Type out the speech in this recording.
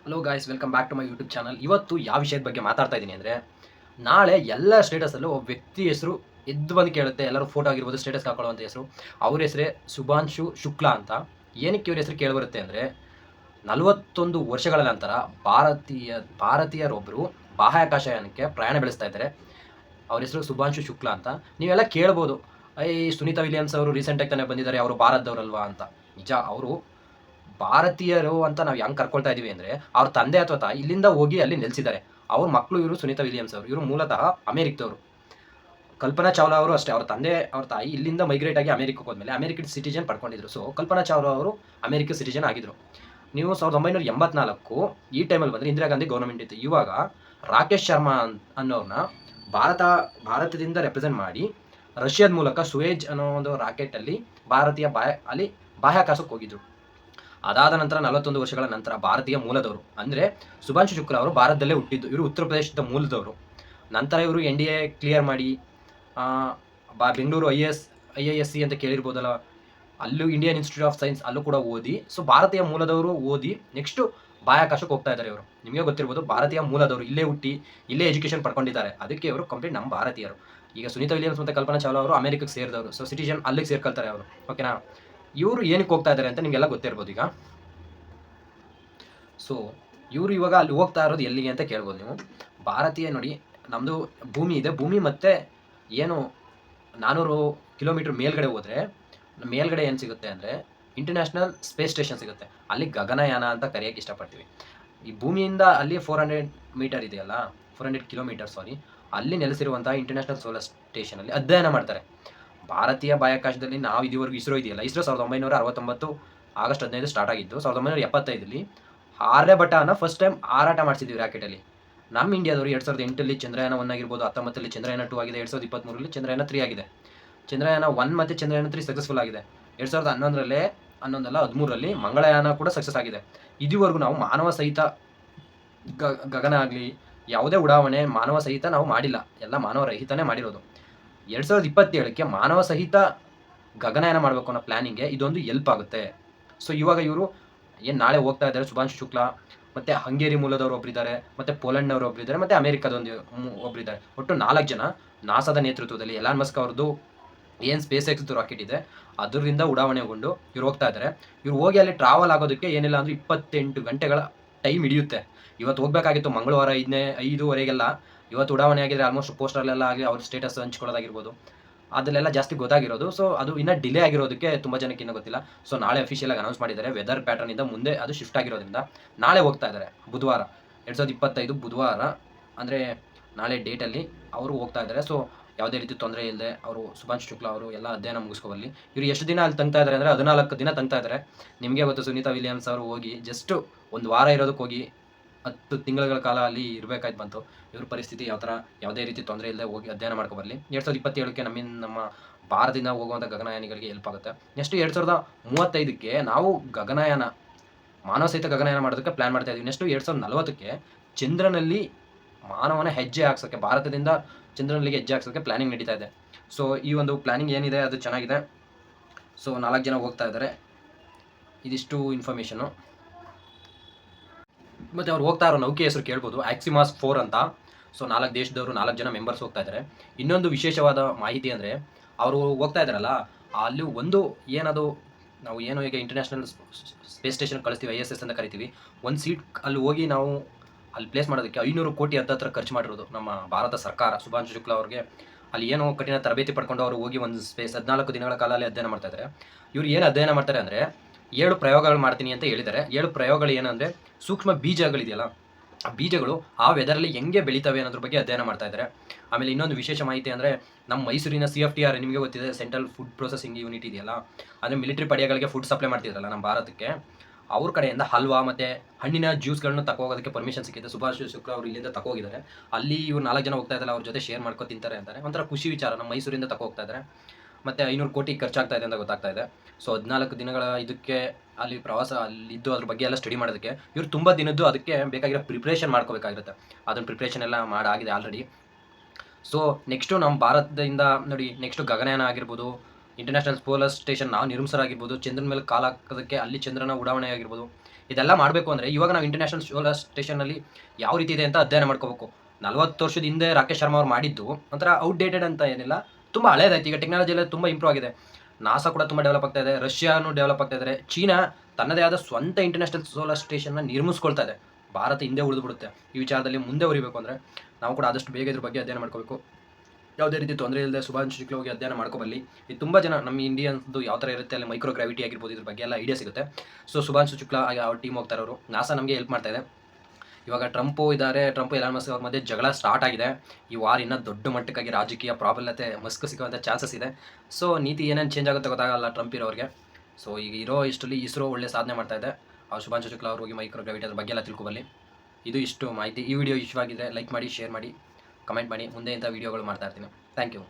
Hello guys, welcome back to my YouTube channel. ಇವತ್ತು ಯಾವ ವಿಷಯದ ಬಗ್ಗೆ ಮಾತಾಡ್ತಾ ಇದ್ದೀನಿ ಅಂದರೆ, ನಾಳೆ ಎಲ್ಲ ಸ್ಟೇಟಸಲ್ಲೂ ಒಬ್ಬ ವ್ಯಕ್ತಿ ಹೆಸರು ಎದ್ದು ಬಂದು ಕೇಳುತ್ತೆ. ಎಲ್ಲರೂ ಫೋಟೋ ಆಗಿರ್ಬೋದು, ಸ್ಟೇಟಸ್ ಹಾಕೊಳ್ಳುವಂಥ ಹೆಸರು. ಅವ್ರ ಹೆಸರೇ ಶುಭಾಂಶು ಶುಕ್ಲಾ ಅಂತ. ಏನಕ್ಕೆ ಇವ್ರ ಹೆಸರು ಕೇಳಿಬರುತ್ತೆ ಅಂದರೆ, 41 ವರ್ಷಗಳ ನಂತರ ಭಾರತೀಯರೊಬ್ಬರು ಬಾಹ್ಯಾಕಾಶಯಾನಕ್ಕೆ ಪ್ರಯಾಣ ಬೆಳೆಸ್ತಾ ಇದ್ದಾರೆ. ಅವ್ರ ಹೆಸರು ಶುಭಾಂಶು ಶುಕ್ಲಾ ಅಂತ. ನೀವೆಲ್ಲ ಕೇಳ್ಬೋದು, ಸುನೀತಾ ವಿಲಿಯಮ್ಸ್ ಅವರು ರೀಸೆಂಟಾಗಿ ತಾನೇ ಬಂದಿದ್ದಾರೆ, ಅವರು ಭಾರತದವರಲ್ವಾ ಅಂತ. ನಿಜ, ಅವರು ಭಾರತೀಯರು ಅಂತ ನಾವು ಹೆಂಗೆ ಕರ್ಕೊಳ್ತಾ ಇದೀವಿ ಅಂದರೆ, ಅವ್ರ ತಂದೆ ಅಥವಾ ತಾಯಿ ಇಲ್ಲಿಂದ ಹೋಗಿ ಅಲ್ಲಿ ನೆಲೆಸಿದ್ದಾರೆ. ಅವ್ರ ಮಕ್ಕಳು ಇವರು ಸುನೀತಾ ವಿಲಿಯಮ್ಸ್ ಅವರು. ಇವರು ಮೂಲತಃ ಅಮೆರಿಕದವರು. ಕಲ್ಪನಾ ಚಾವ್ಲಾ ಅವರು ಅಷ್ಟೇ, ಅವ್ರ ತಂದೆ ಅವ್ರ ತಾಯಿ ಇಲ್ಲಿಂದ ಮೈಗ್ರೇಟ್ ಆಗಿ ಅಮೆರಿಕಕ್ಕೆ ಹೋದ್ಮೇಲೆ American citizen ಪಡ್ಕೊಂಡಿದ್ರು. So Kalpana Chawla ಅವರು ಅಮೆರಿಕ ಸಿಟಿಜನ್ ಆಗಿದ್ರು. ನೀವು 1984 ಈ ಟೈಮಲ್ಲಿ ಬಂದರೆ ಇಂದಿರಾ ಗಾಂಧಿ ಗೌರ್ಮೆಂಟ್ ಇತ್ತು. ಇವಾಗ ರಾಕೇಶ್ ಶರ್ಮಾ ಅನ್ನೋರನ್ನ ಭಾರತದಿಂದ ರೆಪ್ರೆಸೆಂಟ್ ಮಾಡಿ ರಷ್ಯಾದ ಮೂಲಕ ಸುವೇಜ್ ಅನ್ನೋ ಒಂದು ರಾಕೆಟಲ್ಲಿ ಬಾಹ್ಯಾಕಾಶಕ್ಕೆ ಹೋಗಿದ್ರು. ಅದಾದ ನಂತರ 41 ವರ್ಷಗಳ ನಂತರ ಭಾರತೀಯ ಮೂಲದವರು ಅಂದರೆ ಶುಭಾಂಶು ಶುಕ್ಲಾ ಅವರು ಭಾರತದಲ್ಲೇ ಹುಟ್ಟಿದ್ದು. ಇವರು ಉತ್ತರ ಪ್ರದೇಶದ ಮೂಲದವರು. ನಂತರ ಇವರು NDA ಕ್ಲಿಯರ್ ಮಾಡಿ ಬೆಂಗಳೂರು IISc ಅಂತ ಕೇಳಿರ್ಬೋದಲ್ಲ, ಅಲ್ಲೂ ಇಂಡಿಯನ್ ಇನ್ಸ್ಟಿಟ್ಯೂಟ್ ಆಫ್ ಸೈನ್ಸ್ ಅಲ್ಲೂ ಕೂಡ ಓದಿ. ಸೊ ಭಾರತೀಯ ಮೂಲದವರು ಓದಿ ನೆಕ್ಸ್ಟು ಬಾಹ್ಯಾಕಾಶಕ್ಕೆ ಹೋಗ್ತಾ ಇದ್ದಾರೆ ಇವರು. ನಿಮಗೆ ಗೊತ್ತಿರ್ಬೋದು, ಭಾರತೀಯ ಮೂಲದವರು ಇಲ್ಲೇ ಹುಟ್ಟಿ ಇಲ್ಲೇ ಎಜುಕೇಷನ್ ಪಡ್ಕೊಂಡಿದ್ದಾರೆ. ಅದಕ್ಕೆ ಇವರು ಕಂಪ್ಲೀಟ್ ನಮ್ಮ ಭಾರತೀಯರು. ಈಗ ಸುನೀತಾ ವಿಲಿಯಮ್ಸ್ ಮತ್ತು ಕಲ್ಪನಾ ಚಾವ್ಲಾ ಅವರು ಅಮೆರಿಕಕ್ಕೆ ಸೇರಿದವರು. ಸೊ ಸಿಟಿಜನ್ ಅಲ್ಲಿಗೆ ಸೇರ್ಕೊಳ್ತಾರೆ ಅವರು. ಓಕೆನಾ? ಇವರು ಏನಕ್ಕೆ ಹೋಗ್ತಾ ಇದ್ದಾರೆ ಅಂತ ನಿಮಗೆಲ್ಲ ಗೊತ್ತಿರ್ಬೋದು ಈಗ. ಸೊ ಇವರು ಇವಾಗ ಅಲ್ಲಿ ಹೋಗ್ತಾ ಇರೋದು ಎಲ್ಲಿಗೆ ಅಂತ ಕೇಳ್ಬೋದು ನೀವು. ಭಾರತೀಯ ನೋಡಿ, ನಮ್ಮದು ಭೂಮಿ ಇದೆ. ಭೂಮಿ ಮತ್ತು ಏನು 400 ಕಿಲೋಮೀಟ್ರ್ ಮೇಲ್ಗಡೆ ಹೋದರೆ ಮೇಲ್ಗಡೆ ಏನು ಸಿಗುತ್ತೆ ಅಂದರೆ ಇಂಟರ್ನ್ಯಾಷನಲ್ ಸ್ಪೇಸ್ ಸ್ಟೇಷನ್ ಸಿಗುತ್ತೆ. ಅಲ್ಲಿ ಗಗನಯಾನ ಅಂತ ಕರೆಯೋಕ್ಕೆ ಇಷ್ಟಪಡ್ತೀವಿ. ಈ ಭೂಮಿಯಿಂದ ಅಲ್ಲಿ 400 ಮೀಟರ್ ಇದೆಯಲ್ಲ, 400 ಕಿಲೋಮೀಟರ್ ಸಾರಿ, ಅಲ್ಲಿ ನೆಲೆಸಿರುವಂಥ ಇಂಟರ್ನ್ಯಾಷನಲ್ ಸೋಲಾರ್ ಸ್ಟೇಷನಲ್ಲಿ ಅಧ್ಯಯನ ಮಾಡ್ತಾರೆ. ಭಾರತೀಯ ಬಾಹ್ಯಾಕಾಶದಲ್ಲಿ ನಾವು ಇದುವರೆಗೂ ಇಸ್ರೋ ಇದೆಯಲ್ಲ, ಇಸ್ರೋ 1969 ಆಗಸ್ಟ್ 15 ಸ್ಟಾರ್ಟ್ ಆಗಿದ್ದು. 1975 ಆರ್ಯಭಟನ ಫಸ್ಟ್ ಟೈಮ್ ಹಾರಾಟ ಮಾಡಿಸಿದ್ವಿ ರಾಕೆಟಲ್ಲಿ. ನಮ್ಮ ಇಂಡಿಯಾದವರು 2008 ಚಂದ್ರಯಾನ 1 ಆಗಿರ್ಬೋದು, 19 ಚಂದ್ರಯಾನ 2 ಆಗಿದೆ, 2023 ಚಂದ್ರಯಾನ 3 ಆಗಿದೆ. ಚಂದ್ರಯಾನ 1 ಮತ್ತು ಚಂದ್ರಯಾನ 3 ಸಕ್ಸಸ್ಫುಲ್ ಆಗಿದೆ. 2013 ಮಂಗಳಯಾನ ಕೂಡ ಸಕ್ಸಸ್ ಆಗಿದೆ. ಇದುವರೆಗೂ ನಾವು ಮಾನವ ಸಹಿತ ಗಗನ ಆಗಲಿ ಯಾವುದೇ ಉಡಾವಣೆ ಮಾನವ ಸಹಿತ ನಾವು ಮಾಡಿಲ್ಲ, ಎಲ್ಲ ಮಾನವ ರಹಿತನೇ ಮಾಡಿರೋದು. 2027ಕ್ಕೆ ಮಾನವ ಸಹಿತ ಗಗನಯಾನ ಮಾಡಬೇಕು ಅನ್ನೋ ಪ್ಲ್ಯಾನಿಂಗ್ಗೆ ಇದೊಂದು ಹೆಲ್ಪ್ ಆಗುತ್ತೆ. ಸೊ ಇವಾಗ ಇವರು ಏನು ನಾಳೆ ಹೋಗ್ತಾ ಇದ್ದಾರೆ, ಶುಭಾಂಶು ಶುಕ್ಲಾ ಮತ್ತು ಹಂಗೇರಿ ಮೂಲದವರು ಒಬ್ಬರಿದ್ದಾರೆ, ಮತ್ತು ಪೋಲೆಂಡ್ನವರು ಒಬ್ಬರಿದ್ದಾರೆ, ಮತ್ತು ಅಮೆರಿಕದೊಂದು ಒಬ್ಬರಿದ್ದಾರೆ. ಒಟ್ಟು 4 ಜನ ನಾಸಾದ ನೇತೃತ್ವದಲ್ಲಿ ಎಲಾನ್ ಮಸ್ಕ್ ಅವ್ರದ್ದು ಏನು ಸ್ಪೇಸ್ ಎಕ್ಸ್ ರಾಕೆಟ್ ಇದೆ ಅದರಿಂದ ಉಡಾವಣೆಗೊಂಡು ಇವ್ರು ಹೋಗ್ತಾ ಇದ್ದಾರೆ. ಇವ್ರು ಹೋಗಿ ಅಲ್ಲಿ ಟ್ರಾವೆಲ್ ಆಗೋದಕ್ಕೆ ಏನಿಲ್ಲ ಅಂದರೆ 28 ಗಂಟೆಗಳ ಟೈಮ್ ಹಿಡಿಯುತ್ತೆ. ಇವತ್ತು ಹೋಗಬೇಕಾಗಿತ್ತು ಮಂಗಳವಾರ 5:30 ಇವತ್ತು ಉಡಾವಣೆ ಆಗಿದ್ರೆ ಆಲ್ಮೋಸ್ಟ್ ಪೋಸ್ಟರ್ಲೆಲ್ಲ ಆಗಿ ಅವ್ರ ಸ್ಟೇಟಸ್ ಹಂಚ್ಕೊಳ್ಳೋದಾಗಿರ್ಬೋದು, ಅದಲ್ಲೆಲ್ಲ ಜಾಸ್ತಿ ಗೊತ್ತಾಗಿರೋದು. ಸೊ ಅದು ಇನ್ನೂ ಡಿಲೇ ಆಗಿರೋದಕ್ಕೆ ತುಂಬ ಜನಕ್ಕೆ ಇನ್ನೂ ಗೊತ್ತಿಲ್ಲ. ಸೊ ನಾಳೆ ಅಫಿಷಿಯಲಾಗಿ ಅನೌನ್ಸ್ ಮಾಡಿದ್ದಾರೆ. ವೆದರ್ ಪ್ಯಾಟರ್ನಿಂದ ಮುಂದೆ ಅದು ಶಿಫ್ಟ್ ಆಗಿರೋದ್ರಿಂದ ನಾಳೆ ಹೋಗ್ತಾ ಇದ್ದಾರೆ. ಬುಧವಾರ 2025 ಬುಧವಾರ ಅಂದರೆ ನಾಳೆ ಡೇಟಲ್ಲಿ ಅವರು ಹೋಗ್ತಾ ಇದ್ದಾರೆ. ಸೊ ಯಾವುದೇ ರೀತಿ ತೊಂದರೆ ಇಲ್ಲದೆ ಅವರು ಶುಭಾಂಶು ಶುಕ್ಲಾ ಅವರು ಎಲ್ಲ ಅಧ್ಯಯನ ಮುಗಿಸ್ಕೊಬಲ್ಲಿ. ಇವರು ಎಷ್ಟು ದಿನ ಅಲ್ಲಿ ತಂಗ್ತಾ ಇದ್ದಾರೆ ಅಂದರೆ 14 ದಿನ ತಂಗ್ತಾ ಇದ್ದಾರೆ. ನಿಮಗೆ ಗೊತ್ತು, ಸುನೀತಾ ವಿಲಿಯಮ್ಸ್ ಅವರು ಹೋಗಿ ಜಸ್ಟ್ 1 ವಾರ ಇರೋದಕ್ಕೆ ಹೋಗಿ 10 ತಿಂಗಳ ಕಾಲ ಅಲ್ಲಿ ಇರಬೇಕಾಯ್ತು ಬಂತು. ಇವ್ರ ಪರಿಸ್ಥಿತಿ ಯಾವ ಥರ, ಯಾವುದೇ ರೀತಿ ತೊಂದರೆ ಇಲ್ಲದೆ ಹೋಗಿ ಅಧ್ಯಯನ ಮಾಡ್ಕೊಬರಲಿ. 2027ಕ್ಕೆ ನಮ್ಮ ಭಾರತದಿಂದ ಹೋಗುವಂಥ ಗಗನಯಾನಿಗಳಿಗೆ ಹೆಲ್ಪ್ ಆಗುತ್ತೆ. ನೆಕ್ಸ್ಟ್ 2035ಕ್ಕೆ ನಾವು ಗಗನಯಾನ ಮಾನವ ಸಹಿತ ಗಗನಯಾನ ಮಾಡೋದಕ್ಕೆ ಪ್ಲ್ಯಾನ್ ಮಾಡ್ತಾ ಇದ್ದೀವಿ. ನೆಕ್ಸ್ಟು 2040ಕ್ಕೆ ಚಂದ್ರನಲ್ಲಿ ಮಾನವನ ಹೆಜ್ಜೆ ಹಾಕ್ಸೋಕ್ಕೆ, ಭಾರತದಿಂದ ಚಂದ್ರನಲ್ಲಿಗೆ ಹೆಜ್ಜೆ ಹಾಕ್ಸೋಕ್ಕೆ ಪ್ಲ್ಯಾನಿಂಗ್ ನಡೀತಾ ಇದೆ. ಸೊ ಈ ಒಂದು ಪ್ಲ್ಯಾನಿಂಗ್ ಏನಿದೆ ಅದು ಚೆನ್ನಾಗಿದೆ. ಸೊ 4 ಜನ ಹೋಗ್ತಾ ಇದ್ದಾರೆ. ಇದಿಷ್ಟು ಇನ್ಫಾರ್ಮೇಷನು. ಮತ್ತು ಅವ್ರು ಹೋಗ್ತಾ ಇರೋ ನೌಕೆ ಹೆಸರು ಕೇಳ್ಬೋದು, ಆಕ್ಸಿಮಾಸ್ 4 ಅಂತ. ಸೊ 4 ದೇಶದವರು 4 ಜನ ಮೆಂಬರ್ಸ್ ಹೋಗ್ತಾ ಇದ್ದಾರೆ. ಇನ್ನೊಂದು ವಿಶೇಷವಾದ ಮಾಹಿತಿ ಅಂದರೆ, ಅವರು ಹೋಗ್ತಾ ಇದ್ದಾರಲ್ಲ, ಅಲ್ಲಿ ಒಂದು ಏನದು ನಾವು ಏನು ಈಗ ಇಂಟರ್ನ್ಯಾಷನಲ್ ಸ್ಪೇಸ್ ಸ್ಟೇಷನ್ ಕಳಿಸ್ತೀವಿ, ISS ಅಂತ ಕರಿತೀವಿ. ಒಂದು ಸೀಟ್ ಅಲ್ಲಿ ಹೋಗಿ ನಾವು ಅಲ್ಲಿ ಪ್ಲೇಸ್ ಮಾಡೋದಕ್ಕೆ 500 ಕೋಟಿ ಹತ್ತತ್ರ ಖರ್ಚು ಮಾಡಿರೋದು ನಮ್ಮ ಭಾರತ ಸರ್ಕಾರ. ಶುಭಾಂಶು ಶುಕ್ಲಾ ಅವ್ರಿಗೆ ಅಲ್ಲಿ ಏನೋ ಕಠಿಣ ತರಬೇತಿ ಪಡ್ಕೊಂಡು ಅವರು ಹೋಗಿ ಒಂದು 14 ದಿನಗಳ ಕಾಲ ಅಲ್ಲಿ ಅಧ್ಯಯನ ಮಾಡ್ತಾ ಇದ್ದಾರೆ. ಇವ್ರು ಏನು ಅಧ್ಯಯನ ಮಾಡ್ತಾರೆ ಅಂದರೆ 7 ಪ್ರಯೋಗಗಳು ಮಾಡ್ತೀನಿ ಅಂತ ಹೇಳಿದ್ದಾರೆ. 7 ಪ್ರಯೋಗಗಳು ಏನಂದರೆ, ಸೂಕ್ಷ್ಮ ಬೀಜಗಳಿದೆಯಲ್ಲ, ಆ ಬೀಜಗಳು ಆ ವೆದರಲ್ಲಿ ಹೆಂಗೆ ಬೆಳೀತವೆ ಅನ್ನೋದ್ರ ಬಗ್ಗೆ ಅಧ್ಯಯನ ಮಾಡ್ತಾ ಇದ್ದಾರೆ. ಆಮೇಲೆ ಇನ್ನೊಂದು ವಿಶೇಷ ಮಾಹಿತಿ ಅಂದರೆ, ನಮ್ಮ ಮೈಸೂರಿನ CFTR ನಿಮಗೆ ಗೊತ್ತಿದೆ, ಸೆಂಟ್ರಲ್ ಫುಡ್ ಪ್ರೊಸೆಸಿಂಗ್ ಯೂನಿಟ್ ಇದೆಯಲ್ಲ, ಅಂದರೆ ಮಿಲಿಟರಿ ಪಡೆಗಳಿಗೆ ಫುಡ್ ಸಪ್ಲೈ ಮಾಡ್ತಿದ್ರಲ್ಲ ನಮ್ಮ ಭಾರತಕ್ಕೆ, ಅವ್ರ ಕಡೆಯಿಂದ ಹಲ್ವಾ ಮತ್ತು ಹಣ್ಣಿನ ಜ್ಯೂಸ್ಗಳನ್ನ ತಗೋಗೋದಕ್ಕೆ ಪರ್ಮಿಷನ್ ಸಿಕ್ಕಿದೆ. ಶುಭಾಂಶು ಶುಕ್ಲಾ ಅವರು ಇಲ್ಲಿಂದ ತಗೋ ಹೋಗಿದ್ದಾರೆ. ಅಲ್ಲಿ ಇವ್ರು 4 ಜನ ಹೋಗ್ತಾ ಇದ್ದಾರೆ, ಅವ್ರ ಜೊತೆ ಶೇರ್ ಮಾಡ್ಕೊ ತಿಂತಾರೆ ಅಂತಾರೆ. ಒಂಥರ ಖುಷಿ ವಿಚಾರ. ನಮ್ಮ ಮೈಸೂರಿಂದ ತಗೋ ಹೋಗ್ತಾ ಇದ್ದಾರೆ. ಮತ್ತು 500 ಕೋಟಿ ಖರ್ಚಾಗ್ತಾ ಇದೆ ಅಂತ ಗೊತ್ತಾಗ್ತಾ ಇದೆ. ಸೊ 14 ದಿನಗಳ ಇದಕ್ಕೆ ಅಲ್ಲಿ ಪ್ರವಾಸ ಅಲ್ಲಿದ್ದು ಅದ್ರ ಬಗ್ಗೆ ಎಲ್ಲ ಸ್ಟಡಿ ಮಾಡೋದಕ್ಕೆ ಇವ್ರು ತುಂಬ ದಿನದ್ದು ಅದಕ್ಕೆ ಬೇಕಾಗಿರೋ ಪ್ರಿಪ್ರೇಷನ್ ಮಾಡ್ಕೋಬೇಕಾಗಿರುತ್ತೆ. ಅದನ್ನು ಪ್ರಿಪ್ರೇಷನ್ ಎಲ್ಲ ಮಾಡಾಗಿದೆ ಆಲ್ರೆಡಿ. ಸೊ ನೆಕ್ಸ್ಟು ನಮ್ಮ ಭಾರತದಿಂದ ನೋಡಿ, ನೆಕ್ಸ್ಟು ಗಗನಯಾನ ಆಗಿರ್ಬೋದು, ಇಂಟರ್ನ್ಯಾಷನಲ್ ಸೋಲಾರ್ ಸ್ಟೇಷನ್ ನಾವು ನಿರ್ಮಿಸರಾಗಿರ್ಬೋದು, ಚಂದ್ರನ ಮೇಲೆ ಕಾಲು ಹಾಕೋದಕ್ಕೆ ಅಲ್ಲಿ ಚಂದ್ರನ ಉಡಾವಣೆ ಆಗಿರ್ಬೋದು, ಇದೆಲ್ಲ ಮಾಡಬೇಕು ಅಂದರೆ ಇವಾಗ ನಾವು ಇಂಟರ್ನ್ಯಾಷನಲ್ ಸೋಲಾರ್ ಸ್ಟೇಷನಲ್ಲಿ ಯಾವ ರೀತಿ ಇದೆ ಅಂತ ಅಧ್ಯಯನ ಮಾಡ್ಕೋಬೇಕು. 40 ವರ್ಷದ ಹಿಂದೆ ರಾಕೇಶ್ ಶರ್ಮಾ ಅವ್ರು ಮಾಡಿದ್ದು ಒಂಥರ ಔಟ್ಡೇಟೆಡ್ ಅಂತ ಏನಿಲ್ಲ, ತುಂಬ ಹಳೇದಾಯ್ತು. ಈಗ ಟೆಕ್ನಾಲಜಿ ಎಲ್ಲ ತುಂಬ ಇಂಪ್ರೂವ್ ಆಗಿದೆ. ನಾಸಾ ಕೂಡ ತುಂಬ ಡೆವಲಪ್ ಆಗ್ತಾ ಇದೆ, ರಷ್ಯಾನು ಡೆವಲಪ್ ಆಗ್ತಾ ಇದ್ದಾರೆ, ಚೀನಾ ತನ್ನದೇ ಆದ ಸ್ವಂತ ಇಂಟರ್ನ್ಯಾಷನಲ್ ಸೋಲಾರ್ ಸ್ಟೇಷನ್ನ ನಿರ್ಮಿಸ್ಕೊಳ್ತಾ ಇದೆ. ಭಾರತ ಹಿಂದೆ ಉಳಿದು ಬಿಡುತ್ತೆ. ಈ ವಿಚಾರದಲ್ಲಿ ಮುಂದೆ ಉರಿಬೇಕು ಅಂದರೆ ನಾವು ಕೂಡ ಆದಷ್ಟು ಬೇಗ ಇದ್ರ ಬಗ್ಗೆ ಅಧ್ಯಯನ ಮಾಡ್ಕೋಬೇಕು. ಯಾವುದೇ ರೀತಿ ತೊಂದರೆ ಇಲ್ಲದೆ ಶುಭಾಂಶು ಶುಕ್ಲಾ ಹೋಗಿ ಅಧ್ಯಯನ ಮಾಡ್ಕೊಬಲ್ಲಿ. ಇದು ತುಂಬ ಜನ ನಮ್ಮ ಇಂಡಿಯನ್ಸ್ದು ಯಾವ ಥರ ಇರುತ್ತೆ, ಅಲ್ಲಿ ಮೈಕ್ರೋ ಗ್ರಾವಿಟಿ ಆಗಿರ್ಬೋದು, ಇದ್ರ ಬಗ್ಗೆ ಎಲ್ಲ ಐಡಿಯಾ ಸಿಗುತ್ತೆ. ಸೊ ಶುಭಾಂಶು ಶುಕ್ಲಾ ಅವ್ರ ಟೀಮ್ ಹೋಗ್ತಾ ಇರೋರು, ನಾಸಾ ನಮಗೆ ಹೆಲ್ಪ್ ಮಾಡ್ತಾ ಇದೆ. ಇವಾಗ ಟ್ರಂಪು ಇದ್ದಾರೆ, ಟ್ರಂಪ್ ಎಲಾನ್ ಮಸ್ಕ್ ಅವ್ರ ಮಧ್ಯೆ ಜಗಳ ಸ್ಟಾರ್ಟ್ ಆಗಿದೆ. ಈ ವಾರ್ ಇನ್ನೂ ದೊಡ್ಡ ಮಟ್ಟಕ್ಕಾಗಿ ರಾಜಕೀಯ ಪ್ರಾಬಲ್ಯತೆ ಮಸ್ಕ್ ಸಿಗುವಂಥ ಚಾನ್ಸಸ್ ಇದೆ. ಸೊ ನೀತಿ ಏನೇನು ಚೇಂಜ್ ಆಗುತ್ತೆ ಗೊತ್ತಾಗಲ್ಲ ಟ್ರಂಪ್ ಇರೋರಿಗೆ. ಸೊ ಈಗ ಇರೋ ಇಷ್ಟರಲ್ಲಿ ಇಸ್ರೋ ಒಳ್ಳೆ ಸಾಧನೆ ಮಾಡ್ತಾ ಇದೆ. ಶುಭಾಂಶು ಶುಕ್ಲಾ ಅವ್ರು ಹೋಗಿ ಮೈಕ್ರೋ ಗ್ರಾವಿಟಿ ಅದ್ರ ಬಗ್ಗೆ ಎಲ್ಲ ತಿಳ್ಕೊಬಲ್ಲಿ. ಇದು ಇಷ್ಟು ಮಾಹಿತಿ. ಈ ವಿಡಿಯೋ ಇಷ್ಟವಾಗಿದ್ದರೆ ಲೈಕ್ ಮಾಡಿ, ಶೇರ್ ಮಾಡಿ, ಕಮೆಂಟ್ ಮಾಡಿ. ಮುಂದೆ ಇಂಥ ವೀಡಿಯೋಗಳು ಮಾಡ್ತಾ ಇರ್ತೀನಿ. Thank you.